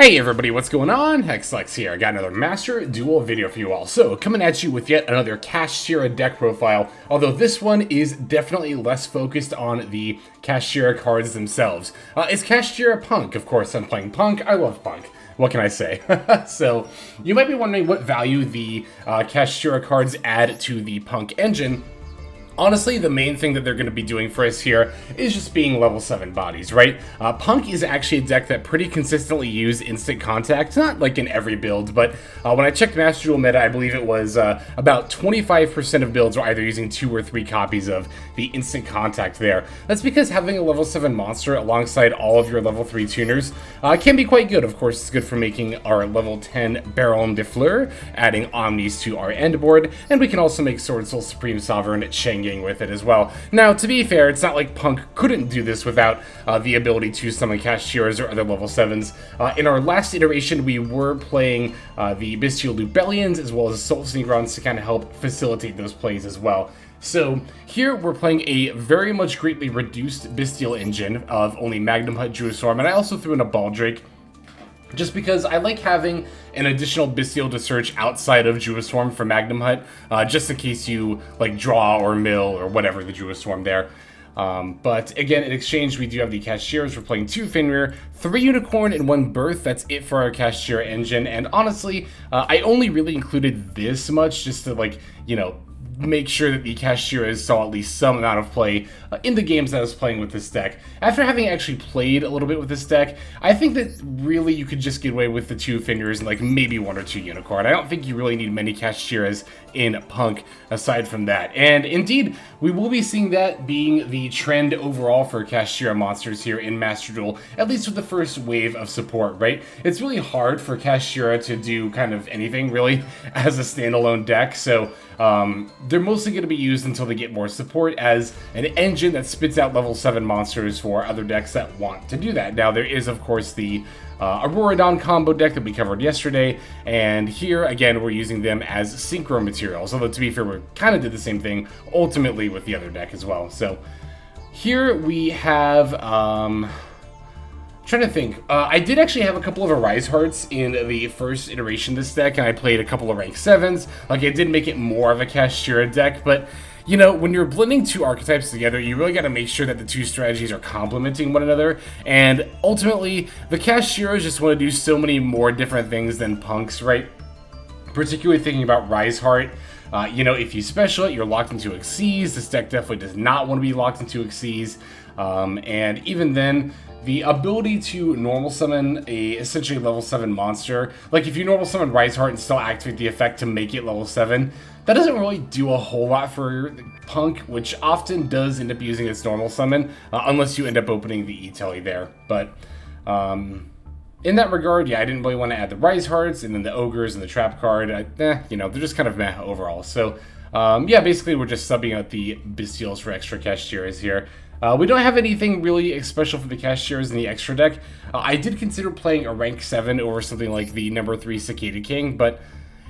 Hey everybody, what's going on? Hexlex here. I got another Master Duel video for you all. So, coming at you with yet another Kashtira deck profile, although this one is definitely less focused on the Kashtira cards themselves. It's Kashtira Punk. Of course, I'm playing Punk. I love Punk. What can I say? So, you might be wondering what value the Kashtira cards add to the Punk engine. Honestly, the main thing that they're going to be doing for us here is just being level 7 bodies, right? Punk is actually a deck that pretty consistently use instant contact, not like in every build, but when I checked Master Duel meta, I believe it was about 25% of builds were either using 2 or 3 copies of the instant contact there. That's because having a level 7 monster alongside all of your level 3 tuners can be quite good. Of course, it's good for making our level 10 Baronne de Fleur, adding Omnis to our end board, and we can also make Swordsoul Supreme Sovereign Chengying with it as well. Now, to be fair, it's not like Punk couldn't do this without the ability to summon Kashtiras or other level 7s. In our last iteration, we were playing the Bystial Lubellions as well as Assault Synchrons to kind of help facilitate those plays as well. So here we're playing a very much greatly reduced Bystial engine of only Magnamhut, Druiswarm, and I also threw in a Baldrake, just because I like having an additional Bystial to search outside of Druiswarm for Magnamhut, just in case you like draw or mill or whatever the Druiswarm there. But again, in exchange, we do have the Kashtiras. We're playing 2 Fenrir, 3 Unicorn, and 1 Birth. That's it for our Kashtira engine. And honestly, I only really included this much just to, like, you know, make sure that the Kashtiras saw at least some amount of play in the games that I was playing with this deck. After having actually played a little bit with this deck, I think that really you could just get away with the 2 Fenrirs and like maybe 1 or 2 Unicorn. I don't think you really need many Kashtiras in Punk aside from that. And indeed, we will be seeing that being the trend overall for Kashtira monsters here in Master Duel, at least with the first wave of support, right? It's really hard for Kashtira to do kind of anything really as a standalone deck, so they're mostly going to be used until they get more support as an engine that spits out level 7 monsters for other decks that want to do that. Now, there is, of course, the Auroradon combo deck that we covered yesterday, and here, again, we're using them as synchro materials, although to be fair, we kind of did the same thing ultimately with the other deck as well. So here we have... trying to think. I did actually have a couple of Arise Hearts in the first iteration of this deck, and I played a couple of rank 7s. Like, it did make it more of a Kashtira deck, but, you know, when you're blending 2 archetypes together, you really got to make sure that the 2 strategies are complementing one another, and ultimately, the Kashtiras just want to do so many more different things than Punks, right? Particularly thinking about Rise Heart. You know, if you special it, you're locked into Xyz. This deck definitely does not want to be locked into Xyz. And even then, the ability to normal summon a essentially level 7 monster, like if you normal summon Rise Heart and still activate the effect to make it level 7, that doesn't really do a whole lot for Punk, which often does end up using its normal summon, unless you end up opening the E-Telly there. But in that regard, yeah, I didn't really want to add the Rise Hearts, and then the Ogres and the Trap card, you know, they're just kind of meh overall. So, yeah, basically we're just subbing out the Bystials for extra Kashtiras here. We don't have anything really special for the Kashtiras in the extra deck. I did consider playing a rank 7 over something like the number 3 Cicada King, but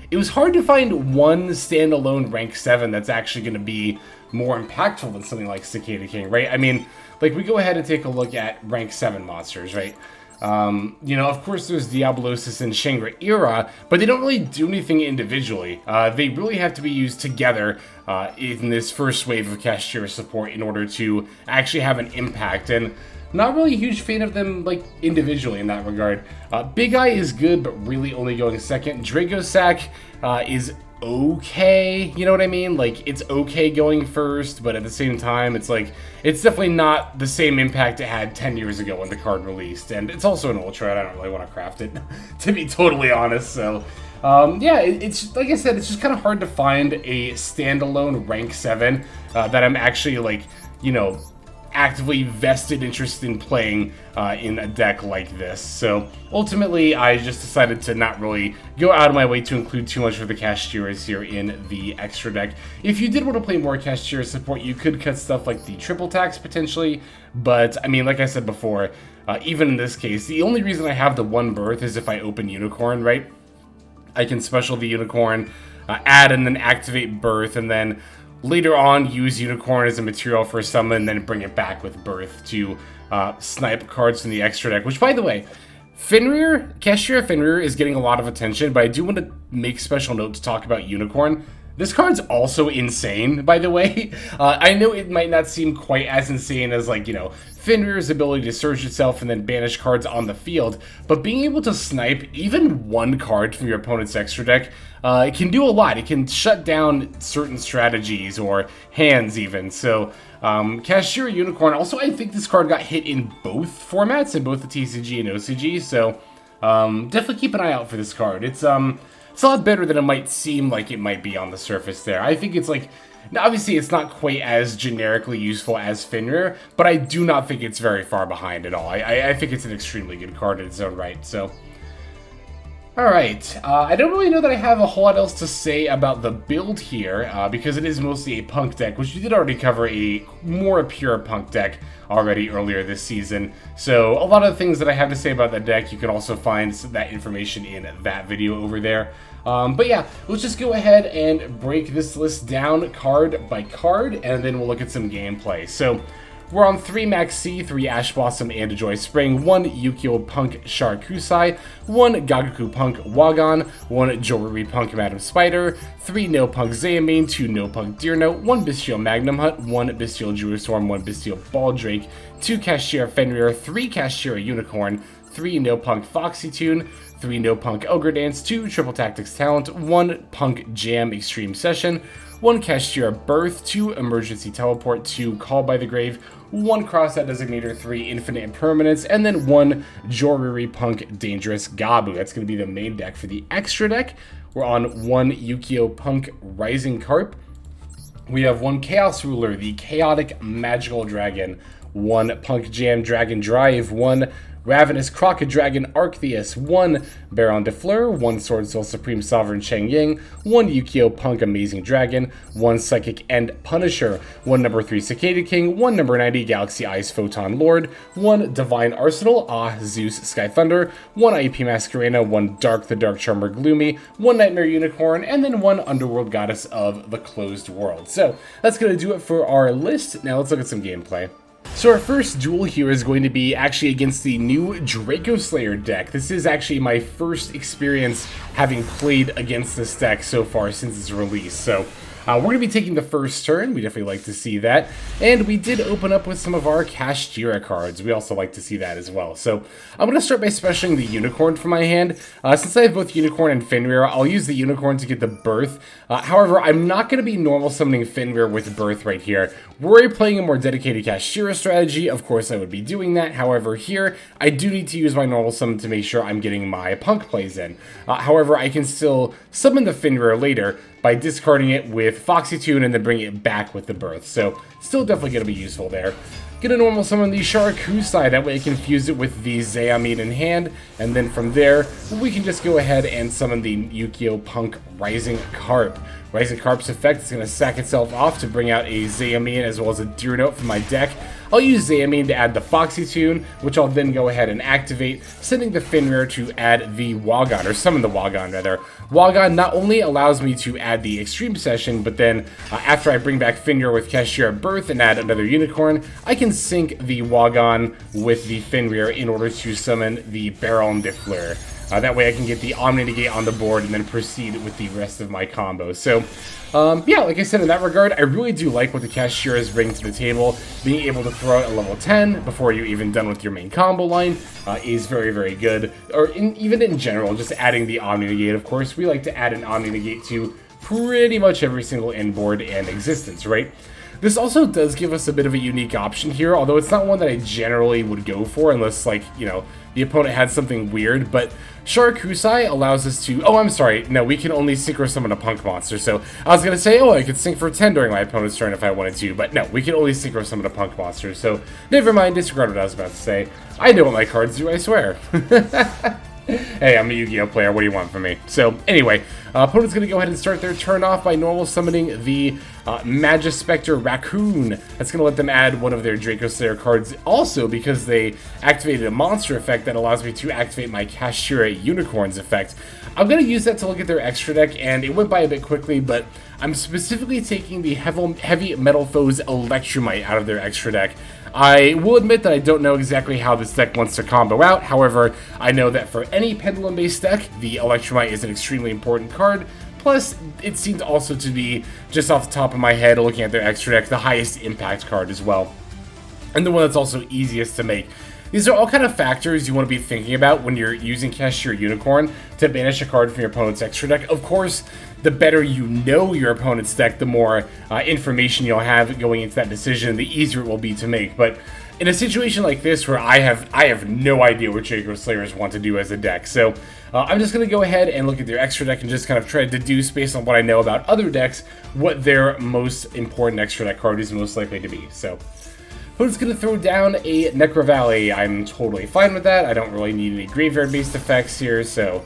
it was hard to find one standalone rank 7 that's actually going to be more impactful than something like Cicada King, right? I mean, like, we go ahead and take a look at rank 7 monsters, right? You know, of course there's Diablosis and Shangri-Ira, but they don't really do anything individually. They really have to be used together in this first wave of Kashtira support in order to actually have an impact, and not really a huge fan of them, like, individually in that regard. Big Eye is good, but really only going second. Draco Sack is okay, you know what I mean? Like, it's okay going first, but at the same time, it's like, it's definitely not the same impact it had 10 years ago when the card released, and it's also an Ultra, and I don't really want to craft it, to be totally honest, so, yeah, it's, like I said, it's just kind of hard to find a standalone rank 7 that I'm actually, like, you know, actively vested interest in playing in a deck like this. So ultimately, I just decided to not really go out of my way to include too much of the Kashtiras here in the extra deck. If you did want to play more Kashtira support, you could cut stuff like the triple tax potentially, but I mean, like I said before, even in this case, the only reason I have the 1 Birth is if I open Unicorn, right? I can special the Unicorn, add and then activate Birth, and then later on use Unicorn as a material for a summon, and then bring it back with Birth to snipe cards from the extra deck, which, by the way, Fenrir, Kashtira Fenrir is getting a lot of attention, but I do want to make special note to talk about Unicorn. This card's also insane, by the way. I know it might not seem quite as insane as, like, you know, Fenrir's ability to surge itself and then banish cards on the field, but being able to snipe even one card from your opponent's extra deck, it can do a lot. It can shut down certain strategies or hands even. So Kashtira Unicorn, also I think this card got hit in both formats, in both the TCG and OCG, so definitely keep an eye out for this card. It's a lot better than it might seem like it might be on the surface there. I think it's like, obviously it's not quite as generically useful as Fenrir, but I do not think it's very far behind at all. I think it's an extremely good card in its own right, so. Alright, I don't really know that I have a whole lot else to say about the build here, because it is mostly a Punk deck, which we did already cover a more pure Punk deck already earlier this season. So a lot of the things that I have to say about that deck, you can also find that information in that video over there. But yeah, let's just go ahead and break this list down card by card, and then we'll look at some gameplay. So we're on 3 Maxx, 3 Ash Blossom and a Joy Spring, 1 Ukiyoe Punk Sharakusai, 1 P.U.N.K Wa Gon, 1 Joruri Punk Madamemancipator, 3 Noh-P.U.N.K Zayamin, 2 Noh-P.U.N.K Deernote, 1 Bystial Magnamhut, 1 Bystial Druiswarm, 1 Bystial Baldrake, 2 Kashtira Fenrir, 3 Kashtira Unicorn, 3 Noh-P.U.N.K Foxy Tune, 3 Noh-P.U.N.K Ogre Dance, 2 Triple Tactics Talent, 1 Punk Jam Extreme Session, 1 Kashtira Birth, 2 Emergency Teleport, 2 Call by the Grave, 1 Cross-Out Designator, 3 Infinite Impermanence, and then 1 Joruri Punk Dangerous Gabu. That's going to be the main deck. For the extra deck, we're on 1 Ukiyoe Punk Rising Carp. We have 1 Chaos Ruler, the Chaotic Magical Dragon, 1 Punk Jam Dragon Drive, 1 Ravenous Crocodragon Arctheys, 1 Baronne de Fleur, 1 Swordsoul Supreme Sovereign Chengying, 1 Ukiyoe Punk Amazing Dragon, 1 Psychic End Punisher, 1 number 3 Cicada King, 1 number 90 Galaxy Eyes Photon Lord, 1 Divine Arsenal AA-ZEUS Sky Thunder, 1 IEP Masquerena, 1 Dark the Dark Charmer Gloomy, 1 Nightmare Unicorn, and then 1 Underworld Goddess of the Closed World. So that's going to do it for our list. Now let's look at some gameplay. So our first duel here is going to be actually against the new Draco Slayer deck. This is actually my first experience having played against this deck so far since its release. So we're going to be taking the first turn. We definitely like to see that. And we did open up with some of our Kashtira cards. We also like to see that as well. So I'm going to start by specialing the Unicorn from my hand. Since I have both Unicorn and Fenrir, I'll use the Unicorn to get the Birth. However, I'm not going to be normal summoning Fenrir with Birth right here. Were I playing a more dedicated Kashtira strategy, of course I would be doing that. However, here, I do need to use my normal summon to make sure I'm getting my Punk plays in. However, I can still summon the Fenrir later by discarding it with Foxy Tune and then bringing it back with the Birth. So, still definitely going to be useful there. Gonna normal summon the Sharakusai, that way I can fuse it with the Zayamin in hand, and then from there, we can just go ahead and summon the Ukiyoe Punk Rising Carp. Rising Carp's effect is going to sack itself off to bring out a Zayamin as well as a Deernote from my deck. I'll use Zayamin to add the Foxy Tune, which I'll then go ahead and activate, sending the Fenrir to add the Wa Gon, or summon the Wa Gon rather. Wa Gon not only allows me to add the Extreme Session, but then after I bring back Fenrir with Kashtira Birth and add another Unicorn, I can sync the Wa Gon with the Fenrir in order to summon the Baronne de Fleur. That way I can get the Omni-Negate on the board and then proceed with the rest of my combo. So, yeah, like I said, in that regard, I really do like what the Kashtiras bring to the table. Being able to throw out a level 10 before you're even done with your main combo line is very, very good. Or even in general, just adding the Omni-Negate, of course. We like to add an Omni-Negate to pretty much every single in-board in existence, right? This also does give us a bit of a unique option here, although it's not one that I generally would go for unless, like, you know, the opponent had something weird, but Sharakusai allows us to... Oh, I'm sorry. No, we can only synchro summon a Punk monster, so I was going to say, oh, I could sync for 10 during my opponent's turn if I wanted to, but no, we can only synchro summon a Punk monster, so never mind, disregard what I was about to say. I know what my cards do, I swear. Hey, I'm a Yu-Gi-Oh player, what do you want from me? So, anyway, opponent's going to go ahead and start their turn off by normal summoning the Magispector Raccoon. That's going to let them add one of their Draco Slayer cards also because they activated a monster effect that allows me to activate my Kashtira Unicorn's effect. I'm going to use that to look at their extra deck, and it went by a bit quickly, but I'm specifically taking the Heavy Metal Foes Electrumite out of their extra deck. I will admit that I don't know exactly how this deck wants to combo out. However, I know that for any Pendulum-based deck, the Electromite is an extremely important card. Plus, it seemed also to be, just off the top of my head, looking at their extra deck, the highest impact card as well. And the one that's also easiest to make. These are all kind of factors you want to be thinking about when you're using Kashtira Unicorn to banish a card from your opponent's extra deck. Of course, the better you know your opponent's deck, the more information you'll have going into that decision, the easier it will be to make. But in a situation like this where I have no idea what Draco Slayers want to do as a deck, so I'm just going to go ahead and look at their extra deck and just kind of try to deduce based on what I know about other decks what their most important extra deck card is most likely to be. So opponent's going to throw down a Necro Valley. I'm totally fine with that. I don't really need any graveyard-based effects here, so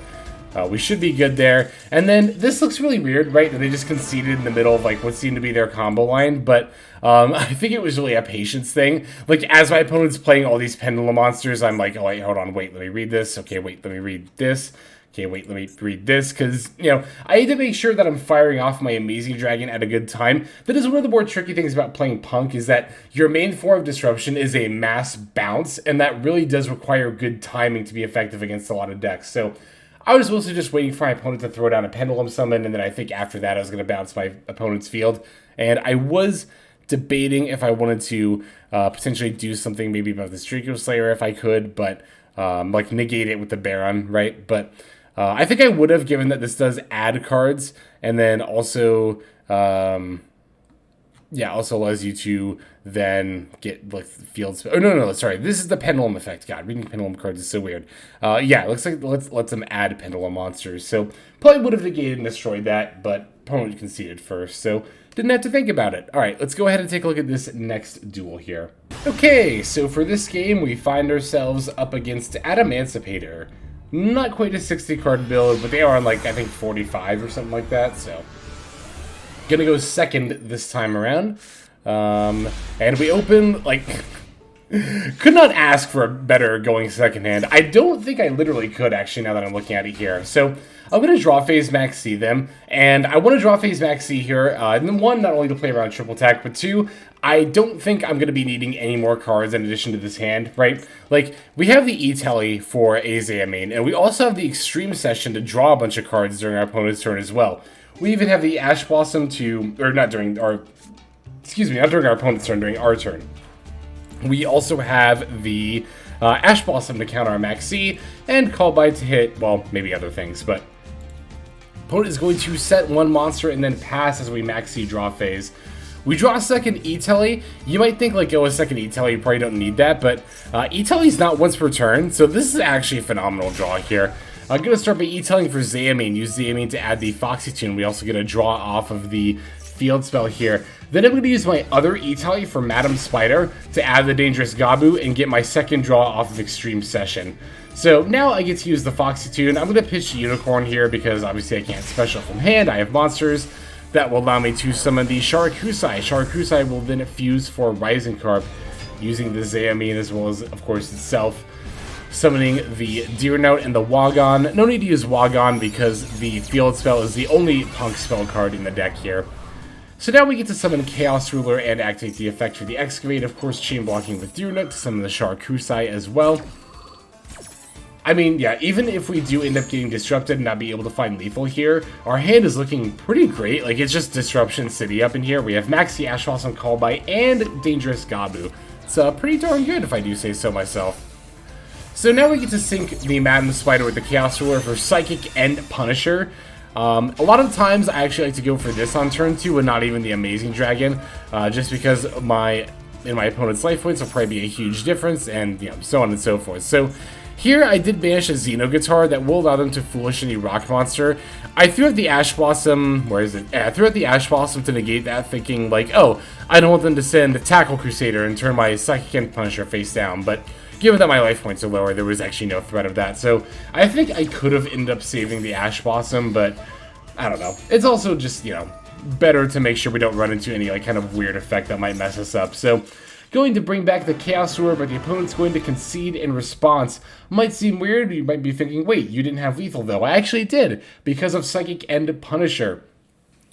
we should be good there. And then this looks really weird, right? That they just conceded in the middle of like what seemed to be their combo line, but I think it was really a patience thing. Like as my opponent's playing all these Pendulum monsters, I'm like, oh wait, hold on, wait, let me read this. Okay, wait, let me read this. Okay, wait, let me read this, because, you know, I need to make sure that I'm firing off my Amazing Dragon at a good time. That is one of the more tricky things about playing Punk, is that your main form of disruption is a mass bounce, and that really does require good timing to be effective against a lot of decks. So I was mostly just waiting for my opponent to throw down a Pendulum Summon, and then I think after that I was going to bounce my opponent's field. And I was debating if I wanted to potentially do something maybe about this Draco Slayer if I could, but like negate it with the Baron, right? But I think I would have, given that this does add cards, and then also, yeah, also allows you to then get like fields. Oh no, sorry, this is the Pendulum effect. God, reading Pendulum cards is so weird. Yeah, it looks like let's them add Pendulum monsters. So probably would have negated and destroyed that, but opponent conceded first, so didn't have to think about it. All right, let's go ahead and take a look at this next duel here. Okay, so for this game, we find ourselves up against Adamemancipator. Not quite a 60 card build, but they are on like, I think 45 or something like that, so. Gonna go second this time around. And we open, like, could not ask for a better going second hand. I don't think I literally could, actually, now that I'm looking at it here. So I'm going to draw phase Maxx C them, and I want to draw phase Maxx C here, and then one, not only to play around triple attack, but two, I don't think I'm going to be needing any more cards in addition to this hand, right? Like, we have the E-Telly for AA-ZEUS, and we also have the Extreme Session to draw a bunch of cards during our opponent's turn as well. We even have the Ash Blossom to, or not during our, excuse me, not during our opponent's turn, during our turn. We also have the Ash Blossom to counter our Maxx C, and Call Bite to hit, well, maybe other things, but opponent is going to set one monster and then pass as we Maxx C draw phase. We draw a second E-Telly. You might think, like, oh, a second E-Telly, you probably don't need that, but E-Telly is not once per turn, so this is actually a phenomenal draw here. I'm going to start by E-Telling for ZEUS, use ZEUS to add the Foxy tune. We also get a draw off of the field spell here. Then I'm going to use my other E-Telly for Madam Spider to add the Dangerous Gabu and get my second draw off of Extreme Session. So now I get to use the Foxy tune. I'm going to pitch the Unicorn here because obviously I can't special from hand. I have monsters that will allow me to summon the Sharakusai. Sharakusai will then fuse for Rising Carp using the ZEUS as well as, of course, itself. Summoning the Deer Note and the Wa Gon. No need to use Wa Gon because the field spell is the only Punk spell card in the deck here. So now we get to summon Chaos Ruler and activate the effect for the Excavate. Of course, chain blocking with Deer Note to summon the Sharakusai as well. I mean, yeah, even if we do end up getting disrupted and not be able to find lethal here, our hand is looking pretty great. Like, it's just Disruption City up in here. We have Maxx C, Ash Blossom, Call Bite, and Dangerous Gabu. It's pretty darn good if I do say so myself. So now we get to sync the Madam Spider with the Chaos Ruler for Psychic and Punisher. A lot of times I actually like to go for this on turn 2 and not even the Amazing Dragon, just because in my opponent's life points will probably be a huge difference, and you know, so on and so forth. So here I did banish a Xeno Guitar that will allow them to foolish any rock monster. I threw out the Ash Blossom, where is it? Yeah, I threw out the Ash Blossom to negate that, thinking like, oh, I don't want them to send the Tackle Crusader and turn my Psychic and Punisher face down, but given that my life points are lower, there was actually no threat of that. So I think I could have ended up saving the Ash Blossom, but I don't know. It's also just, you know, better to make sure we don't run into any like kind of weird effect that might mess us up. So going to bring back the Chaos Ruler, but the opponent's going to concede in response. Might seem weird. You might be thinking, wait, you didn't have lethal though. I actually did, because of Psychic and Punisher.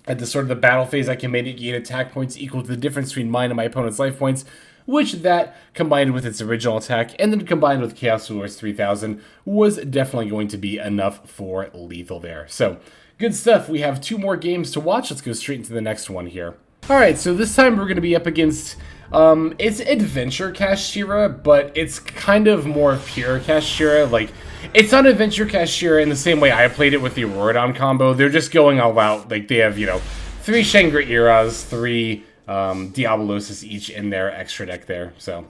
At the start of the battle phase, I can make gain attack points equal to the difference between mine and my opponent's life points, which that combined with its original attack and then combined with Chaos Ruler's 3000 was definitely going to be enough for lethal there. So good stuff. We have 2 more games to watch. Let's go straight into the next one here. Alright, so this time we're going to be up against, it's Adventure Kashtira, but it's kind of more pure Kashtira. Like, it's not Adventure Kashtira in the same way I played it with the Auroradon combo. They're just going all out. Like, they have, you know, 3 Shangri-Eras, 3 Diabolosis each in their extra deck there, so.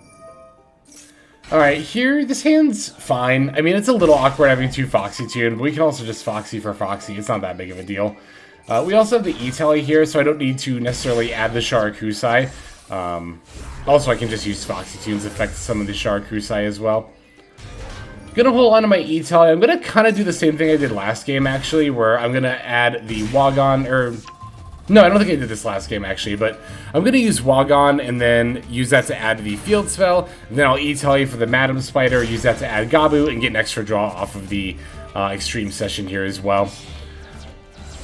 Alright, here, this hand's fine. I mean, it's a little awkward having 2 Foxy tuned, but we can also just Foxy for Foxy. It's not that big of a deal. We also have the E-Tally here, so I don't need to necessarily add the Sharakusai. Also, I can just use Foxy Tunes effect to summon the Sharakusai as well. Gonna hold on to my E-Tally. I'm gonna kind of do the same thing I did last game, actually, where I'm gonna add the Wa Gon, or... No, I don't think I did this last game, actually, but I'm gonna use Wa Gon and then use that to add the field spell. And then I'll E-Tally for the Madamspider, use that to add Gabu, and get an extra draw off of the Extreme Session here as well.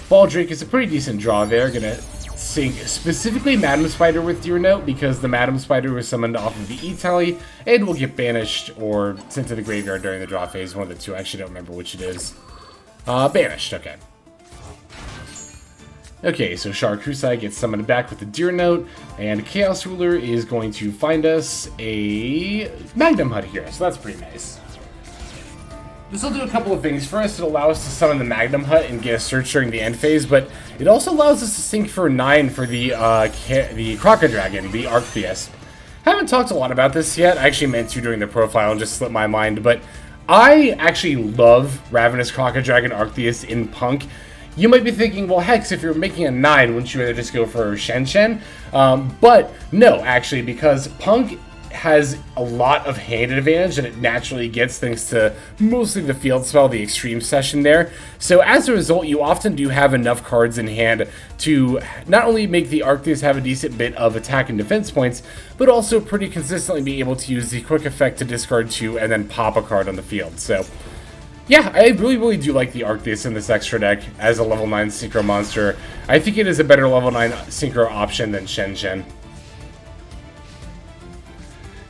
Baldrake is a pretty decent draw there. Gonna sync specifically Madamspider with Deer Note because the Madamspider was summoned off of the E-Tally and will get banished or sent to the graveyard during the draw phase. One of the two. I actually don't remember which it is. Banished. Okay. Okay, so Sharakusai gets summoned back with the Deer Note, and Chaos Ruler is going to find us a Magnamhut here, so that's pretty nice. This will do a couple of things. First, it'll allow us to summon the Magnamhut and get a search during the end phase, but it also allows us to sync for 9 for the Crocodragon, the Arctheys. I haven't talked a lot about this yet. I actually meant to during the profile and just slipped my mind, but I actually love Ravenous Crocodragon Arctheys in Punk. You might be thinking, well, Hex, if you're making a 9, wouldn't you rather just go for Shen? But no, actually, because Punk has a lot of hand advantage that it naturally gets thanks to mostly the field spell, the Extreme Session there. So as a result, you often do have enough cards in hand to not only make the Arctheys have a decent bit of attack and defense points, but also pretty consistently be able to use the quick effect to discard 2 and then pop a card on the field. So yeah, I really do like the Arctheys in this extra deck as a level 9 Synchro monster. I think it is a better level 9 Synchro option than Shen.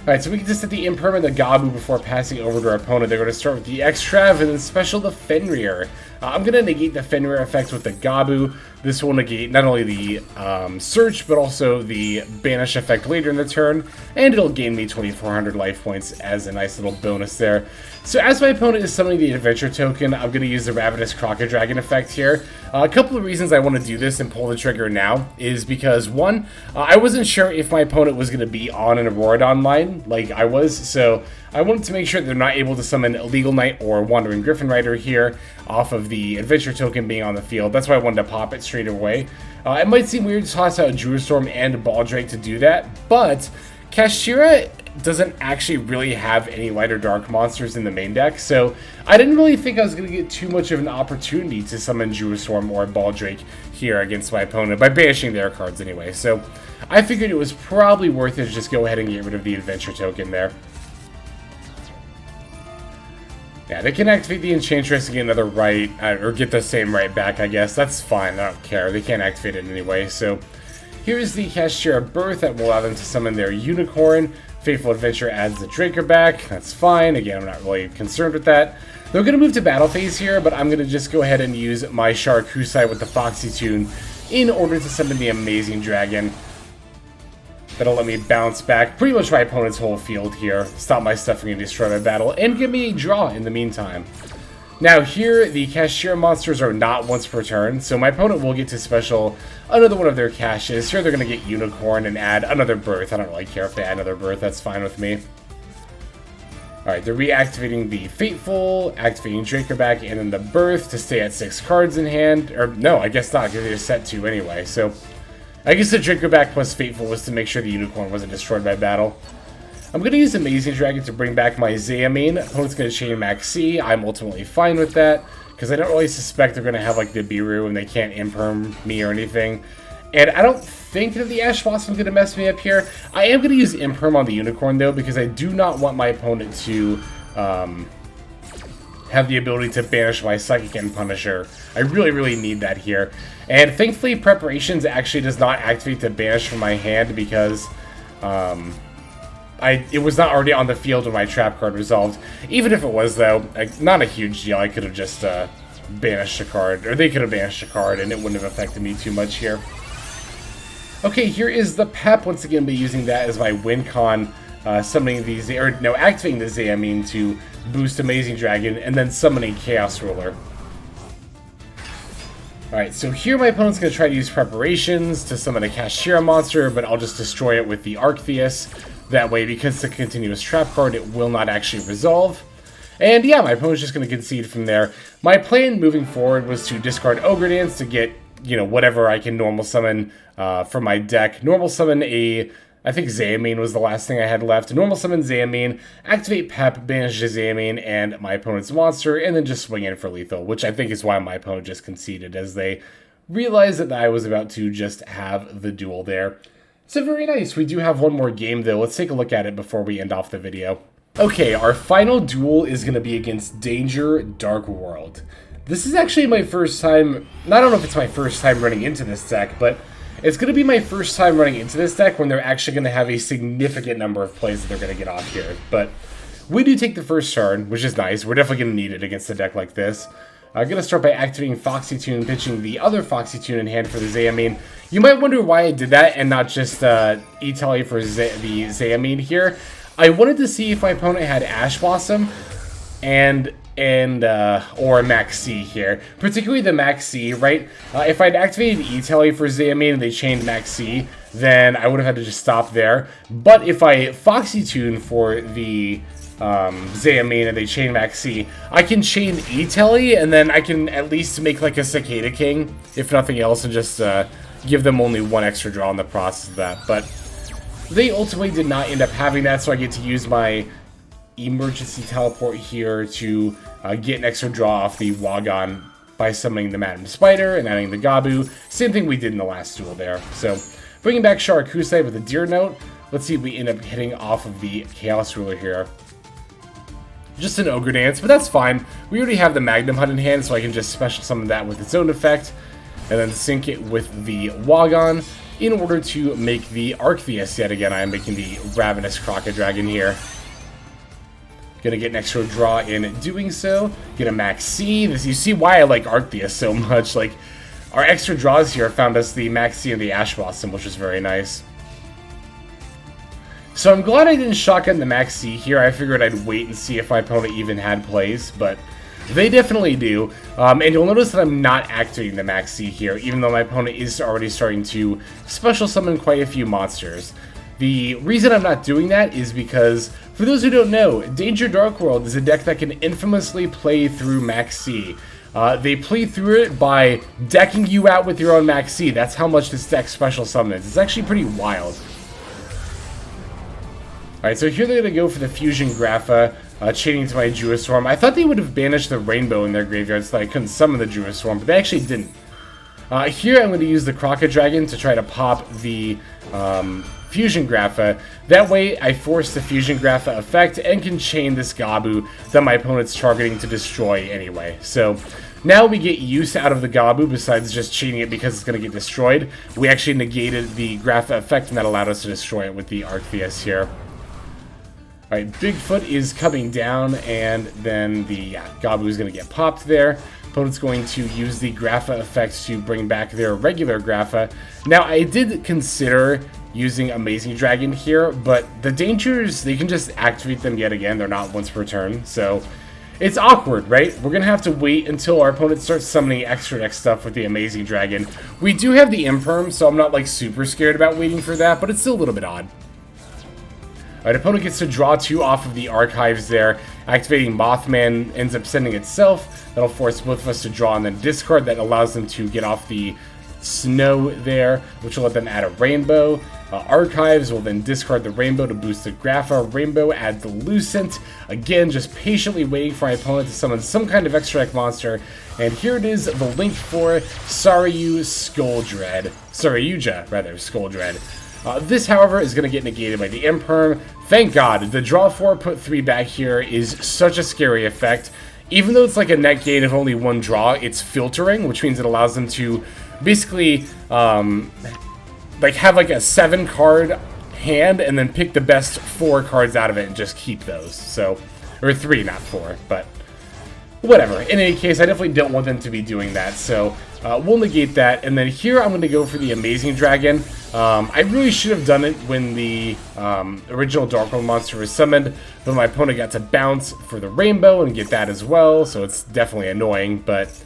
Alright, so we can just set the Impermanent the Gabu before passing over to our opponent. They're going to start with the Extrav and then special the Fenrir. I'm going to negate the Fenrir effect with the Gabu. This will negate not only the search, but also the banish effect later in the turn, and it'll gain me 2,400 life points as a nice little bonus there. So as my opponent is summoning the Adventure Token, I'm going to use the Ravenous Crocodragon effect here. A couple of reasons I want to do this and pull the trigger now is because, one, I wasn't sure if my opponent was going to be on an Auroradon line, like I was, so I wanted to make sure they're not able to summon Illegal Knight or Wandering Griffin Rider here off of the Adventure Token being on the field. That's why I wanted to pop it straight away. It might seem weird to toss out Druiswarm and Baldrake to do that, but Kashtira doesn't actually really have any light or dark monsters in the main deck, so I didn't really think I was going to get too much of an opportunity to summon Druiswarm or Baldrake here against my opponent by banishing their cards anyway. So I figured it was probably worth it to just go ahead and get rid of the Adventure Token there. Yeah, they can activate the Enchantress and get another right, or get the same right back, I guess. That's fine, I don't care. They can't activate it anyway. So here's the Kashtira Birth that will allow them to summon their Unicorn. Faithful Adventure adds the Draco back. That's fine. Again, I'm not really concerned with that. They're going to move to battle phase here, but I'm going to just go ahead and use my Sharakusai with the Foxy Tune in order to summon the Amazing Dragon. That'll let me bounce back pretty much my opponent's whole field here, stop my stuff from getting destroyed by battle, and give me a draw in the meantime. Now here, the Kashtira monsters are not once per turn, so my opponent will get to special another one of their caches. Here they're going to get Unicorn and add another Birth. I don't really care if they add another Birth, that's fine with me. Alright, they're reactivating the Fateful, activating Draco back, and then the Birth to stay at 6 cards in hand. Or no, I guess not, because they just set 2 anyway, so I guess the Draco back plus Fateful was to make sure the Unicorn wasn't destroyed by battle. I'm going to use Amazing Dragon to bring back my Amin. Opponent's going to chain Maxx. I'm ultimately fine with that, because I don't really suspect they're going to have like the Biru and they can't imperm me or anything. And I don't think that the Ash Blossom's going to mess me up here. I am going to use imperm on the Unicorn though, because I do not want my opponent to have the ability to banish my Psychic and Punisher. I really need that here. And thankfully Preparations actually does not activate the banish from my hand because it was not already on the field when my trap card resolved. Even if it was, though, not a huge deal. I could have just banished a card, or they could have banished a card, and it wouldn't have affected me too much here. Okay, here is the Pep. Once again, be using that as my win con, summoning these, or no, activating the Amin to boost Amazing Dragon, and then summoning Chaos Ruler. Alright, so here my opponent's going to try to use preparations to summon a Kashtira monster, but I'll just destroy it with the Arctheys. That way, because it's a continuous trap card, it will not actually resolve. And yeah, my opponent's just going to concede from there. My plan moving forward was to discard Ogre Dance to get, you know, whatever I can normal summon from my deck. Normal summon I think Amin was the last thing I had left. Normal summon Amin, activate Pep, banish Amin and my opponent's monster, and then just swing in for lethal, which I think is why my opponent just conceded, as they realized that I was about to just have the duel there. So very nice. We do have one more game, though. Let's take a look at it before we end off the video. Okay, our final duel is going to be against Danger Dark World. This is actually my first time, I don't know if it's my first time running into this deck, but it's going to be my first time running into this deck when they're actually going to have a significant number of plays that they're going to get off here. But we do take the first turn, which is nice. We're definitely going to need it against a deck like this. I'm going to start by activating Foxy Tune, pitching the other Foxy Tune in hand for the Amin. You might wonder why I did that and not just E-Tally for the Amin here. I wanted to see if my opponent had Ash Blossom or Maxx here, particularly the Maxx, right? If I'd activated E-Tally for Amin and they chained Maxx, then I would have had to just stop there. But if I Foxy Tune for the Amin and they chain Maxx, I can chain E-Tally and then I can at least make like a Cicada King, if nothing else, and just give them only one extra draw in the process of that. But they ultimately did not end up having that, so I get to use my emergency teleport here to get an extra draw off the Wa Gon by summoning the Madamemancipator and adding the Gabu. Same thing we did in the last duel there. So bringing back Sharakusai with a Deer Note. Let's see if we end up hitting off of the Chaos Ruler here. Just an Ogre Dance, but that's fine. We already have the Magnamhut in hand, so I can just special summon that with its own effect, and then sync it with the Wa Gon in order to make the Arctheys yet again. I am making the Ravenous Crocodragon here. Gonna get an extra draw in doing so. Get a Maxx. You see why I like Arctheys so much. Like, our extra draws here found us the Maxx and the Ash Blossom, which was very nice. So I'm glad I didn't shotgun the Maxx here. I figured I'd wait and see if my opponent even had plays, but they definitely do. And you'll notice that I'm not activating the Maxx here, even though my opponent is already starting to special summon quite a few monsters. The reason I'm not doing that is because, for those who don't know, Danger Dark World is a deck that can infamously play through Maxx. They play through it by decking you out with your own Maxx. That's how much this deck special summons. It's actually pretty wild. Alright, so here they're going to go for the Fusion Grapha, chaining to my Druiswarm. I thought they would have banished the Rainbow in their graveyard so that I couldn't summon the Druiswarm, but they actually didn't. Here I'm going to use the Crocodragon to try to pop the Fusion Grapha. That way I force the Fusion Grapha effect and can chain this Gabu that my opponent's targeting to destroy anyway. So now we get use out of the Gabu besides just chaining it because it's going to get destroyed. We actually negated the Grapha effect and that allowed us to destroy it with the Arctheys here. Alright, Bigfoot is coming down, and then the Gabu is going to get popped there. Opponent's going to use the Grapha effect to bring back their regular Grapha. Now, I did consider using Amazing Dragon here, but the dangers, they can just activate them yet again. They're not once per turn, so it's awkward, right? We're going to have to wait until our opponent starts summoning extra deck stuff with the Amazing Dragon. We do have the Imperm, so I'm not like super scared about waiting for that, but it's still a little bit odd. Alright, opponent gets to draw 2 off of the Archives there. Activating Mothman ends up sending itself. That'll force both of us to draw and then discard. That allows them to get off the Snow there, which will let them add a Rainbow. Archives will then discard the Rainbow to boost the Grapha. Rainbow adds the Lucent. Again, just patiently waiting for my opponent to summon some kind of extra deck monster. And here it is, the link for Saryuja, Skuldred. This, however, is going to get negated by the Imperm. Thank God, the draw 4, put 3 back here is such a scary effect. Even though it's like a net gain of only 1 draw, it's filtering, which means it allows them to basically like have like a 7 card hand and then pick the best 4 cards out of it and just keep those. So, or 3, not 4, but whatever. In any case, I definitely don't want them to be doing that, so we'll negate that. And then here I'm going to go for the Amazing Dragon. I really should have done it when the original Dark World monster was summoned, but my opponent got to bounce for the rainbow and get that as well, so it's definitely annoying, but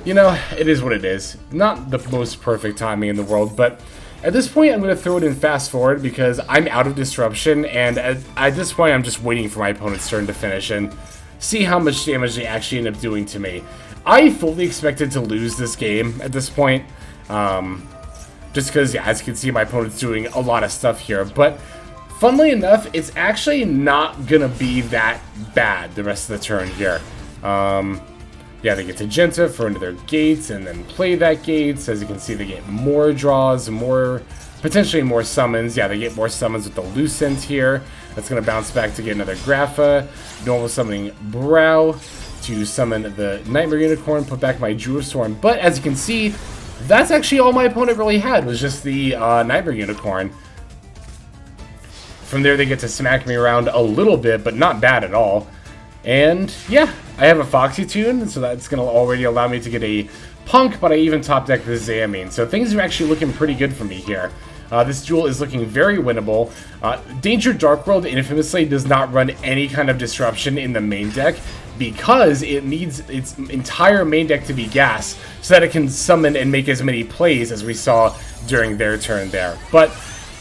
you know, it is what it is. Not the most perfect timing in the world, but at this point I'm going to throw it in fast forward because I'm out of disruption, and at this point I'm just waiting for my opponent's turn to finish and see how much damage they actually end up doing to me. I fully expected to lose this game at this point, just because, yeah, as you can see, my opponent's doing a lot of stuff here, but funnily enough, it's actually not gonna be that bad the rest of the turn here. Yeah, they get to Genta for into their gates and then play that gates. As you can see, they get more draws, potentially more summons. Yeah, they get more summons with the Lucent here. That's going to bounce back to get another Grapha. Normal summoning Brow to summon the Nightmare Unicorn, put back my Druiswarm. But as you can see, that's actually all my opponent really had, was just the Nightmare Unicorn. From there, they get to smack me around a little bit, but not bad at all. And yeah, I have a Foxy tune, so that's going to already allow me to get a Punk, but I even top deck this Amin. So things are actually looking pretty good for me here. This duel is looking very winnable. Danger Dark World infamously does not run any kind of disruption in the main deck because it needs its entire main deck to be gas so that it can summon and make as many plays as we saw during their turn there. But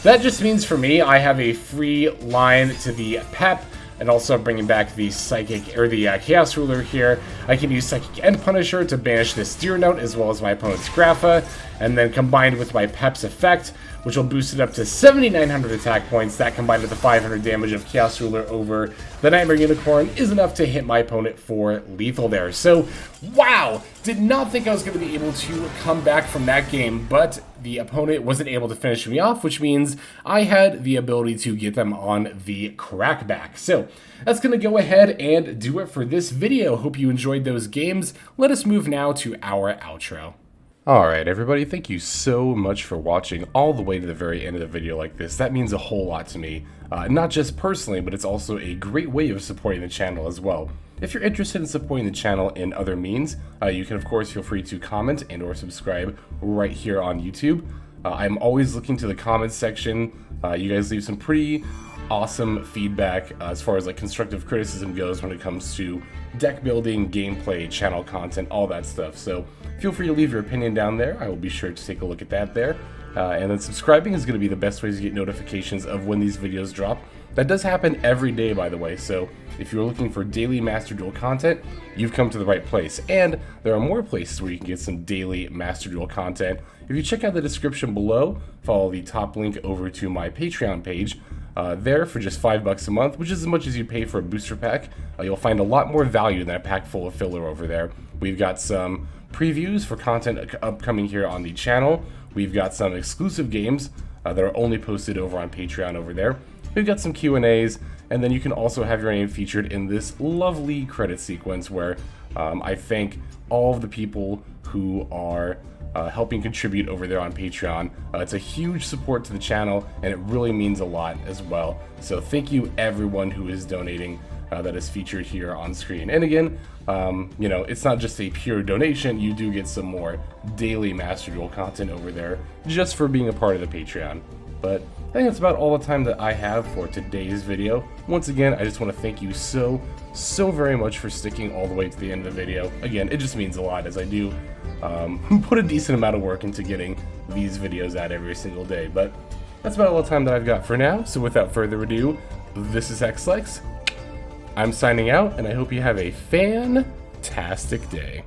that just means for me, I have a free line to the Pep, and also bringing back the Psychic, or the Chaos Ruler here. I can use Psychic and Punisher to banish this Deer Note, as well as my opponent's Grapha, and then combined with my Pep's effect, which will boost it up to 7,900 attack points. That combined with the 500 damage of Chaos Ruler over the Nightmare Unicorn is enough to hit my opponent for lethal there. So, wow! Did not think I was going to be able to come back from that game, but the opponent wasn't able to finish me off, which means I had the ability to get them on the crackback. So, that's going to go ahead and do it for this video. Hope you enjoyed those games. Let us move now to our outro. Alright everybody, thank you so much for watching all the way to the very end of the video like this. That means a whole lot to me. Not just personally, but it's also a great way of supporting the channel as well. If you're interested in supporting the channel in other means, you can of course feel free to comment and or subscribe right here on YouTube. I'm always looking to the comments section. You guys leave some pretty awesome feedback as far as like constructive criticism goes when it comes to deck building, gameplay, channel content, all that stuff. So feel free to leave your opinion down there. I will be sure to take a look at that there. And then subscribing is going to be the best way to get notifications of when these videos drop. That does happen every day, by the way, so if you're looking for daily Master Duel content, you've come to the right place. And there are more places where you can get some daily Master Duel content. If you check out the description below, follow the top link over to my Patreon page. There for just $5 a month, which is as much as you pay for a booster pack. You'll find a lot more value than a pack full of filler over there. We've got some previews for content upcoming here on the channel. We've got some exclusive games that are only posted over on Patreon over there. We've got some Q&As, and then you can also have your name featured in this lovely credit sequence where I thank all of the people who are helping contribute over there on Patreon. It's a huge support to the channel, and it really means a lot as well. So thank you everyone who is donating that is featured here on screen. And again, you know, it's not just a pure donation, you do get some more daily Master Duel content over there just for being a part of the Patreon. But I think that's about all the time that I have for today's video. Once again, I just want to thank you so very much for sticking all the way to the end of the video. Again, it just means a lot as I do put a decent amount of work into getting these videos out every single day. But that's about all the time that I've got for now. So without further ado, this is XLex. I'm signing out, and I hope you have a fantastic day.